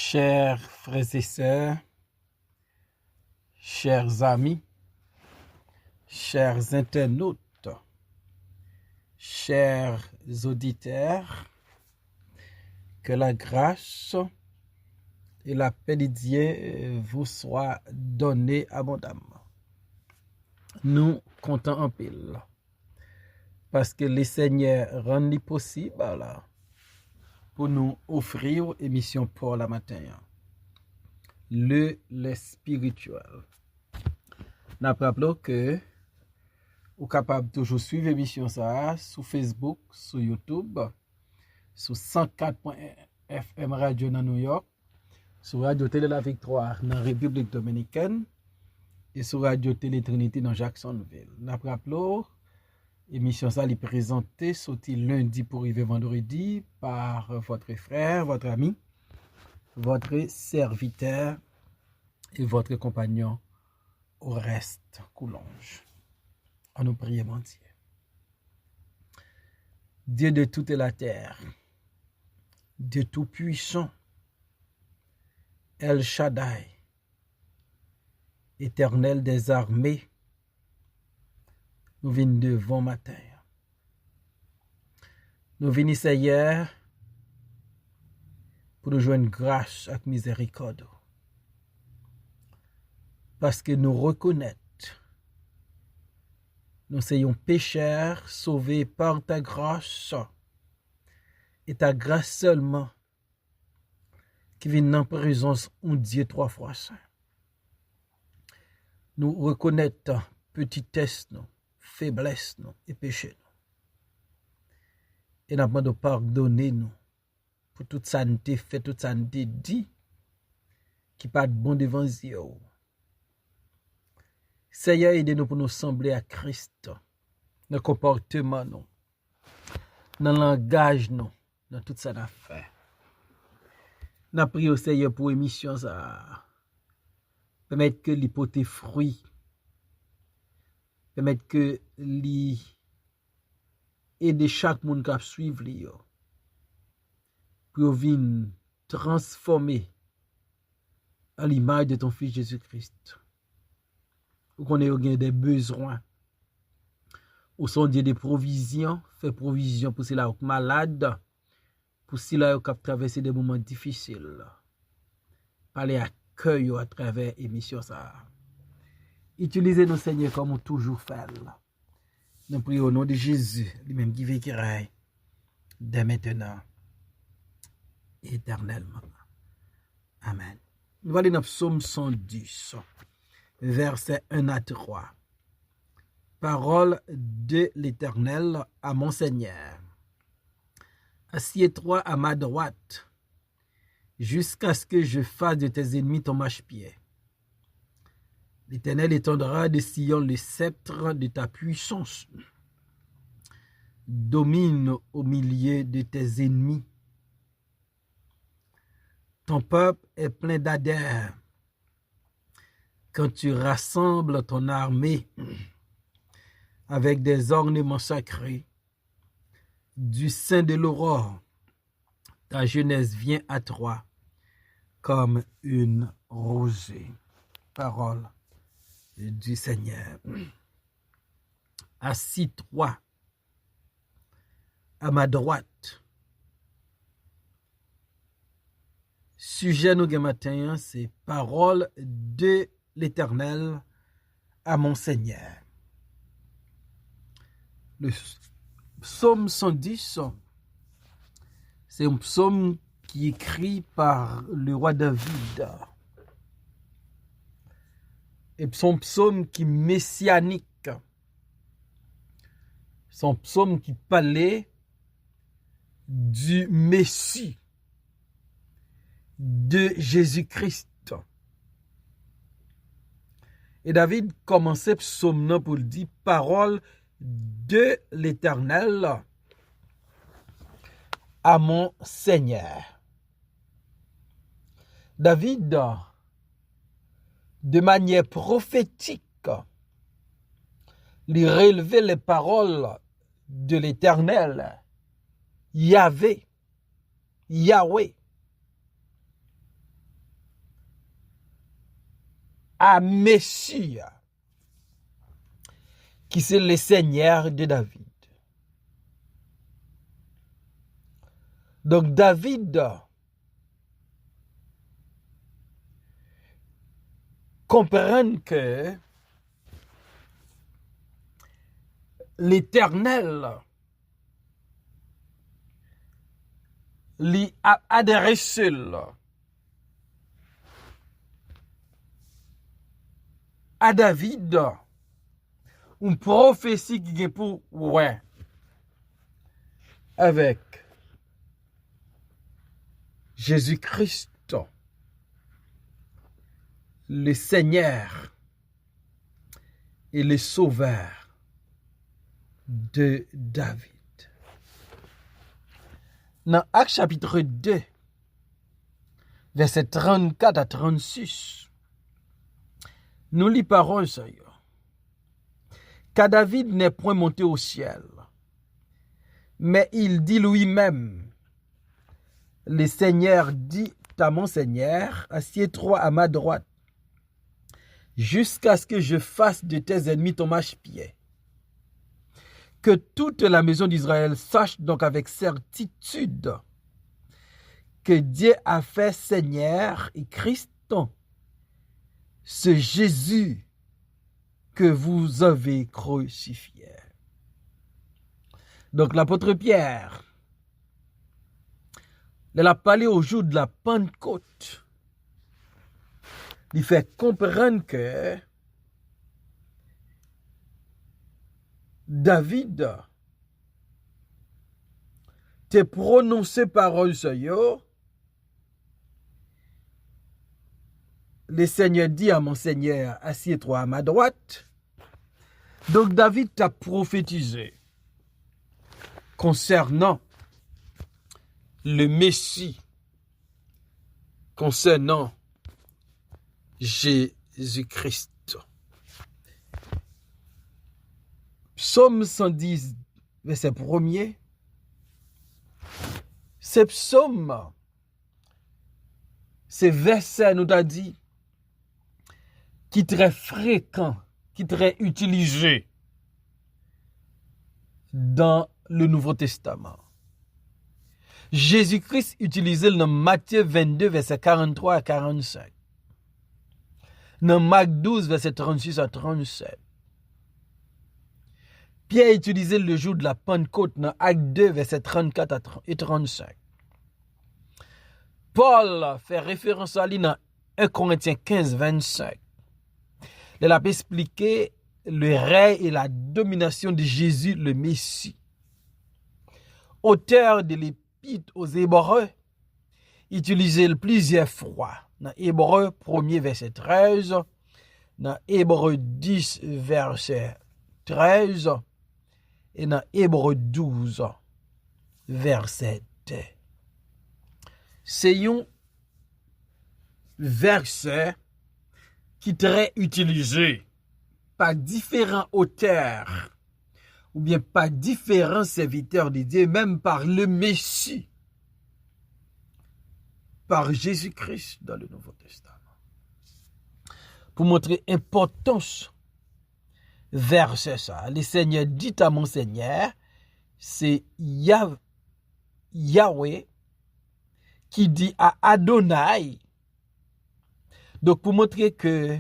Chers frères et sœurs, chers amis, chers internautes, chers auditeurs, que la grâce et la paix de Dieu vous soient données abondamment. Nous comptons en pile parce que le Seigneur rend possible pour nous offrir émission pour la matin. Le spirituel. Nous rappelons que vous êtes capable de toujours suivre l'émission sur Facebook, sur YouTube, sur 104.FM Radio dans New York, sur Radio Télé La Victoire dans la République Dominicaine et sur Radio Télé Trinité dans Jacksonville. Nous rappelons l'émission est présentée sorti lundi pour arriver vendredi par votre frère, votre ami, votre serviteur et votre compagnon Oreste Coulonge. On nous prie, mon Dieu. Dieu de toute la terre, Dieu tout-puissant, El Shaddai, éternel des armées, nous venons devant matin. Nous venons hier pour nous joindre grâce et miséricorde. Parce que nous reconnaissons nous sommes pécheurs sauvés par ta grâce et ta grâce seulement qui vient en présence de Dieu 3 fois saint. Nous reconnaissons petitesse, faiblesse et péché. Et nous demandons pardonner nous pour toute ça nous fait, toute ça nous dit qui pas de bon devant Dieu. Seigneur, aidez-nous pour nous sembler à Christ, dans le comportement, dans le langage, dans tout ça nous fait. Nous prions au Seigneur pour l'émission, permettre que l'hypothèse fruit, permettre que aider chaque monde qui suivre pour venir transformer à l'image de ton fils Jésus-Christ. Ou qu'on ait des besoins. Ou son Dieu des provisions, fait provision pour ceux-là qui sont malades, pour ceux-là qui ont traversé des moments difficiles. Parler à cœur à travers l'émission ça. Utilisez-nous, Seigneur, comme on toujours fait. Nous prions au nom de Jésus, lui-même qui vécira dès maintenant, éternellement. Amen. Nous allons dans Psaume 110, versets 1 à 3. Parole de l'Éternel à mon Seigneur. Assieds-toi à ma droite, jusqu'à ce que je fasse de tes ennemis ton marchepied. L'Éternel étendra de Sion le sceptre de ta puissance. Domine au milieu de tes ennemis. Ton peuple est plein d'ardeur. Quand tu rassembles ton armée avec des ornements sacrés, du sein de l'aurore, ta jeunesse vient à toi comme une rosée. Parole du Seigneur. Assis-toi à ma droite. Sujet nous matin, c'est parole de l'Éternel à mon Seigneur. Le psaume 110, c'est un psaume qui est écrit par le roi David. Et son psaume qui est messianique. Son psaume qui parlait du Messie, de Jésus-Christ. Et David commençait psaume pour dire parole de l'Éternel à mon Seigneur. David, de manière prophétique, lui relevait les paroles de l'Éternel, Yahvé, Yahweh, à Messie, qui c'est le Seigneur de David. Donc David comprend que l'Éternel lui a adressé à David une prophétie qui est pour ouais avec Jésus-Christ, le Seigneur et le Sauveur de David. Dans Actes chapitre 2, versets 34 à 36, nous lisons parole ça. Car David n'est point monté au ciel, mais il dit lui-même, le Seigneur dit à mon Seigneur, assieds-toi à ma droite, jusqu'à ce que je fasse de tes ennemis ton marchepied. Que toute la maison d'Israël sache donc avec certitude que Dieu a fait Seigneur et Christ, ce Jésus que vous avez crucifié. Donc l'apôtre Pierre, il a parlé au jour de la Pentecôte. Il fait comprendre que David te prononcé parole sur yo. Le Seigneur dit à mon Seigneur, assieds-toi à ma droite. Donc David t'a prophétisé concernant le Messie, concernant Jésus-Christ. Psaume 110, verset 1er. Ce psaume, ce verset nous a dit, qui est très fréquent, qui est très utilisé dans le Nouveau Testament. Jésus-Christ utilisait dans Matthieu 22, verset 43 à 45. Dans Marc 12, verset 36 à 37. Pierre utilisait le jour de la Pentecôte dans Acte 2, verset 34 et 35. Paul fait référence à lui dans 1 Corinthiens 15, 25. Il a expliqué le règne et la domination de Jésus, le Messie. Auteur de l'Épître aux Hébreux, utilisé plusieurs fois. Dans Hébreux 1er, verset 13, dans Hébreux 10, verset 13, et dans Hébreux 12, verset 2. C'est un verset qui est très utilisé par différents auteurs ou bien par différents serviteurs de Dieu, même par le Messie, par Jésus-Christ dans le Nouveau Testament. Pour montrer l'importance verset ça. Le Seigneur dit à mon Seigneur, c'est Yahweh qui dit à Adonai. Donc pour montrer que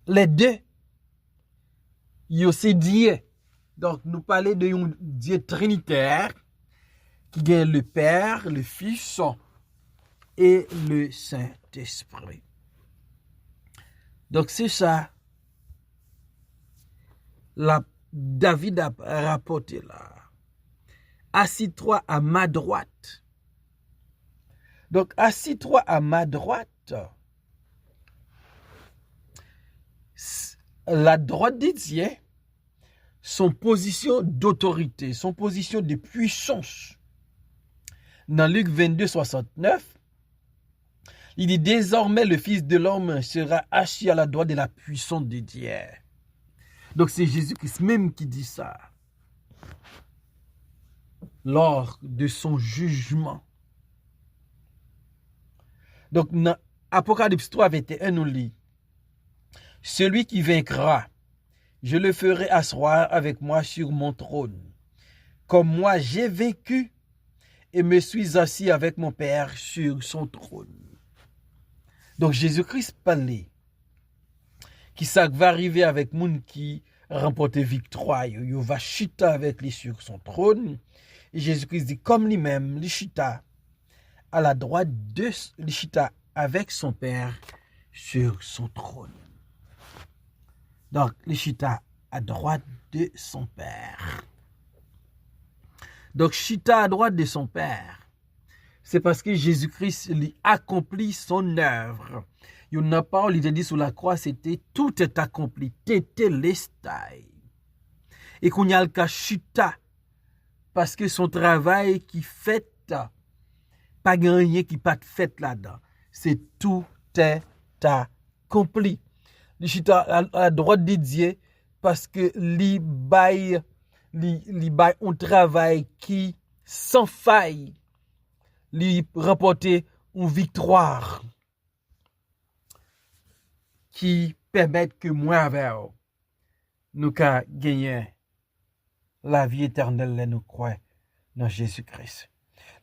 les deux, ils aussi Dieu. Donc nous parlons de Dieu trinitaire qui est le Père, le Fils et le Saint-Esprit. Donc c'est ça. David a rapporté là. Assis-toi à ma droite. Donc assis-toi à ma droite. La droite de Dieu, son position d'autorité, son position de puissance. Dans Luc 22, 69, il dit désormais le Fils de l'homme sera assis à la droite de la puissance de Dieu. Donc c'est Jésus-Christ même qui dit ça. Lors de son jugement. Donc dans Apocalypse 3, 21 nous lit, celui qui vaincra, je le ferai asseoir avec moi sur mon trône, comme moi j'ai vaincu et me suis assis avec mon Père sur son trône. Donc Jésus-Christ parlait, qui ça va arriver avec moun qui remporte victoire, il va chita avec lui sur son trône. Et Jésus-Christ dit, comme lui-même, il chita à la droite de l'Ishita avec son Père sur son trône. Donc, l'Ishita à droite de son Père. Donc, Chita à droite de son Père, c'est parce que Jésus-Christ lui accomplit son œuvre. Il n'a pas, il dit sur la croix, c'était tout est accompli, tété l'estai. Et qu'on y a le cas Chita, parce que son travail qui fait, pas rien qui pas fait là-dedans. C'est tout est accompli. Il chita à la droite de Dieu parce que li bail un travail qui sans faille, li remporter une victoire qui permet que moi avec nous ka gagner la vie éternelle, nous croyons dans Jésus-Christ.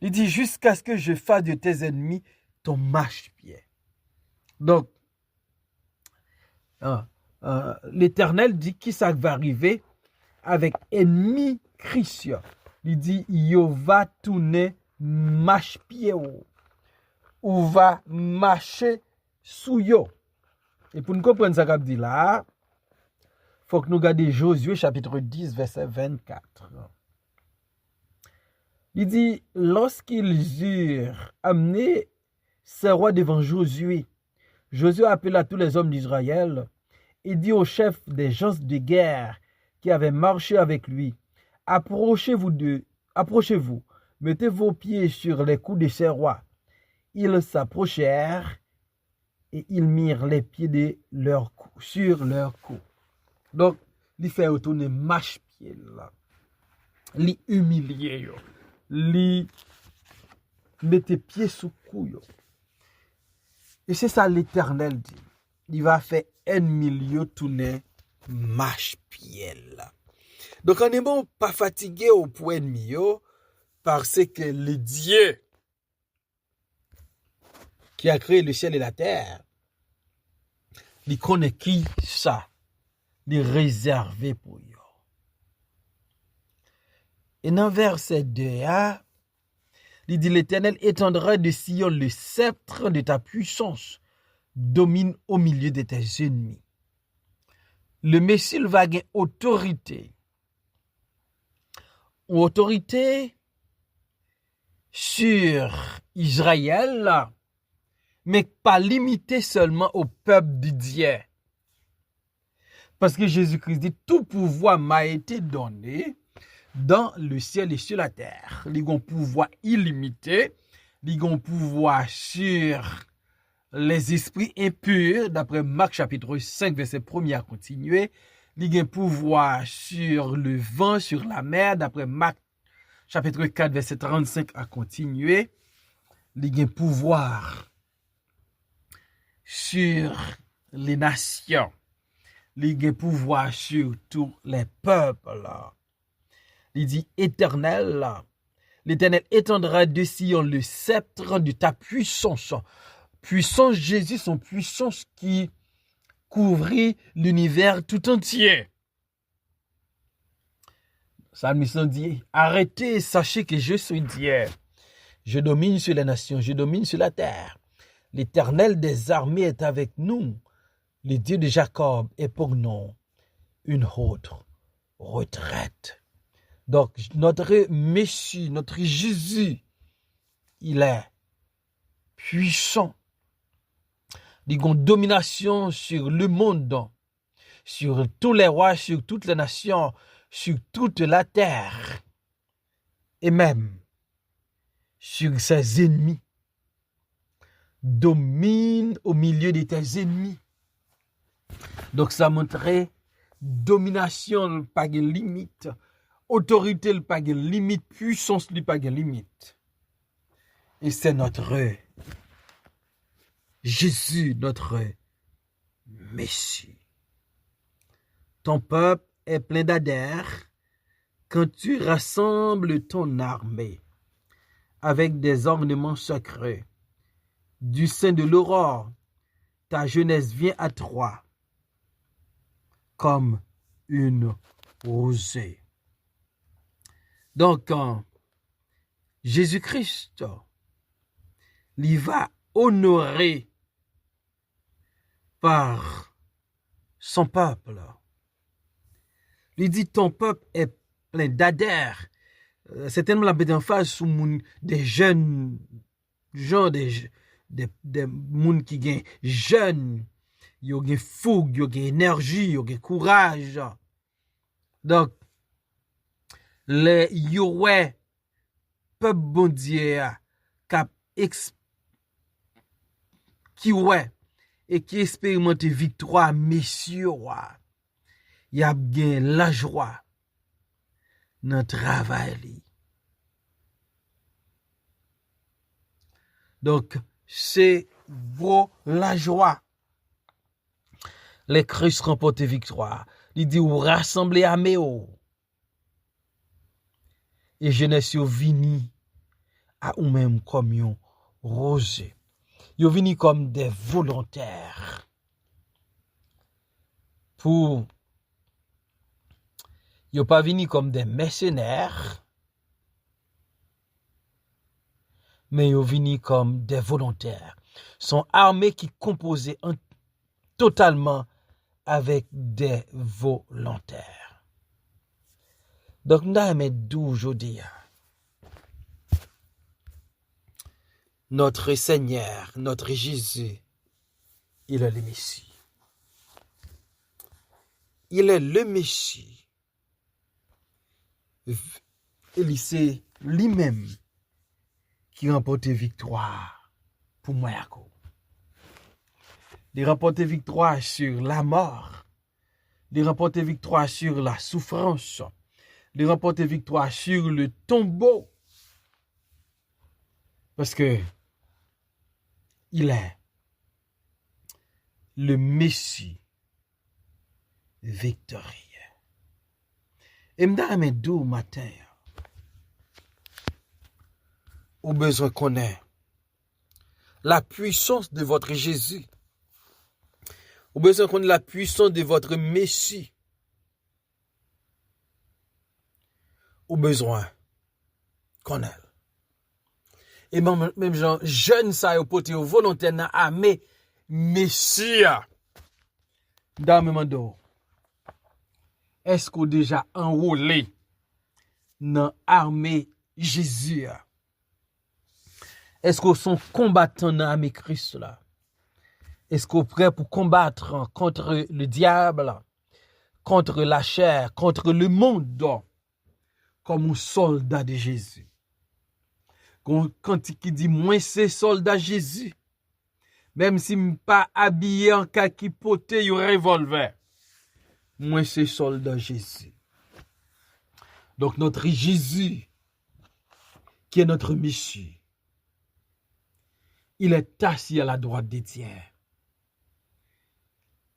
Il dit, jusqu'à ce que je fasse de tes ennemis ton marchepied. Donc, l'Éternel dit qui ça va arriver avec ennemi Christian. Il dit, il va tourner marchepied ou va marcher sous yo. Et pour nous comprendre ça qu'il dit là, il faut que nous regardions Josué chapitre 10, verset 24. Il dit, lorsqu'ils eurent amené ces rois devant Josué, Josué appela tous les hommes d'Israël et dit aux chefs des gens de guerre qui avaient marché avec lui, approchez-vous, mettez vos pieds sur les coups de ces rois. Ils s'approchèrent et ils mirent les pieds de leur cou, sur leur cou. Donc, il fait retourner marche-pied là. Il humilier yo. Il mettait pieds sous cou. Et c'est ça l'Éternel dit. Il va faire un milieu tourner marche-pied là. Donc, on n'est bon pas fatigué au point ennemi parce que le Dieu qui a créé le ciel et la terre, il connaît qui ça, il est réservé pour eux. Et dans verset 2, il dit, l'Éternel étendra de Sion le sceptre de ta puissance, domine au milieu de tes ennemis. Le Messie va gagner autorité. Autorité sur Israël, mais pas limité seulement au peuple de Dieu. Parce que Jésus-Christ dit, tout pouvoir m'a été donné dans le ciel et sur la terre. Il y a un pouvoir illimité, il y a un pouvoir sur les esprits impurs, d'après Marc chapitre 5, verset 1 à continuer. Il y a un pouvoir sur le vent, sur la mer, d'après Marc chapitre 4, verset 35 à continuer. Il y a un pouvoir sur les nations. Il y a un pouvoir sur tous les peuples. Il dit éternel, l'Éternel étendra de Sion le sceptre de ta puissance. Puissance Jésus, son puissance qui couvrit l'univers tout entier. Psalmiste dit, arrêtez, sachez que je suis Dieu. Je domine sur les nations, je domine sur la terre. L'Éternel des armées est avec nous. Le Dieu de Jacob est pour nous une autre retraite. Donc, notre Messie, notre Jésus, il est puissant. Il a une domination sur le monde, sur tous les rois, sur toutes les nations, sur toute la terre, et même sur ses ennemis. Domine au milieu de tes ennemis. Donc, ça montrait domination, pas de limite. Autorité, pas de limite. Puissance, pas de limite. Et c'est notre Jésus, notre Messie. Ton peuple est plein d'adhères quand tu rassembles ton armée avec des ornements sacrés. Du sein de l'aurore, ta jeunesse vient à toi comme une rosée. Donc, Jésus-Christ, il va honorer par son peuple. Il dit, ton peuple est plein d'adhères. C'est tellement la bête en face sous des jeunes gens, des gens qui sont jeunes, ils ont fougue, ils ont énergie, ils ont courage. Donc, les yowe, peuple bon Dieu, qui ouais, et qui expérimente victoire, messieurs, il y a bien la joie dans le travail. Donc, c'est beau la joie. Les Christ remportent victoire. Il dit, ou rassembler à Méo. Et jeunesse yo vini à ou même comme yon rosé. Yo vini comme des volontaires. Pour yo pas vini comme des mercenaires. Mais yo vini comme des volontaires. Son armée qui composée totalement avec des volontaires. Donc, nous avons d'où aujourd'hui. Notre Seigneur, notre Jésus, il est le Messie. Il est le Messie. Et c'est lui-même qui remporte victoire pour moi. Il remporte victoire sur la mort. Il remporte victoire sur la souffrance. Il remporte victoire sur le tombeau. Parce que il est le Messie victorieux. Et m'dame d'où matin, au besoin qu'on ait la puissance de votre Jésus. Au besoin qu'on ait la puissance de votre Messie. Au besoin qu'on ait. Et même gens jeunes ça yo pote yo volontaire na armée Messia. Dans même do. Est-ce qu'on déjà enrôlé dans armée Jésus? Est-ce qu'on sont combattants dans l'armée Christ là? Est-ce qu'on est prêt pour combattre contre le diable, contre la chair, contre le monde comme un soldat de Jésus? Quand il dit moi c'est soldat Jésus, même si je ne suis pas habillé en kaki poté un revolver, moi c'est soldat Jésus. Donc notre Jésus, qui est notre Messie, il est assis à la droite des Dieu.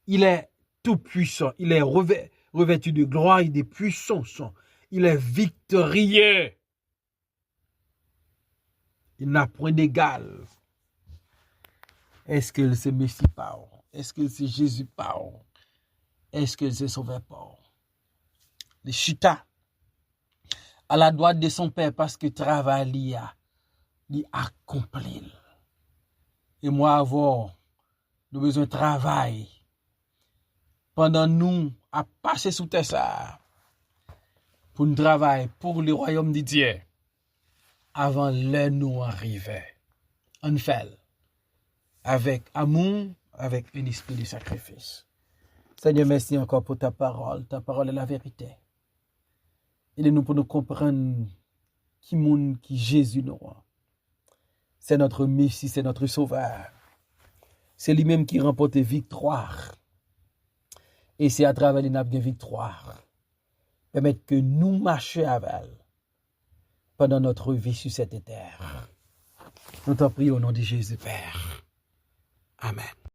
Il est tout puissant, il est revêtu de gloire et de puissance. Il est victorieux. Il n'a point d'égal. Est-ce que c'est Messie pas? Est-ce que c'est Jésus pas? Est-ce que c'est Sauveur pas? Le chita à la droite de son Père parce que travail il accompli. Et moi avoir nous besoin de travail pendant nous à passer sous terre ça pour nous travailler pour le royaume de Dieu avant l'heure nous arriver. On fait avec amour, avec un esprit de sacrifice. Seigneur, merci encore pour ta parole. Ta parole est la vérité. Aide-nous pour nous comprendre qui Jésus nous. C'est notre Messie, c'est notre Sauveur. C'est lui-même qui remporte victoire. Et c'est à travers les victoire. Permettre que nous marchions avec elle pendant notre vie sur cette terre. Nous t'en prions au nom de Jésus, Père. Amen.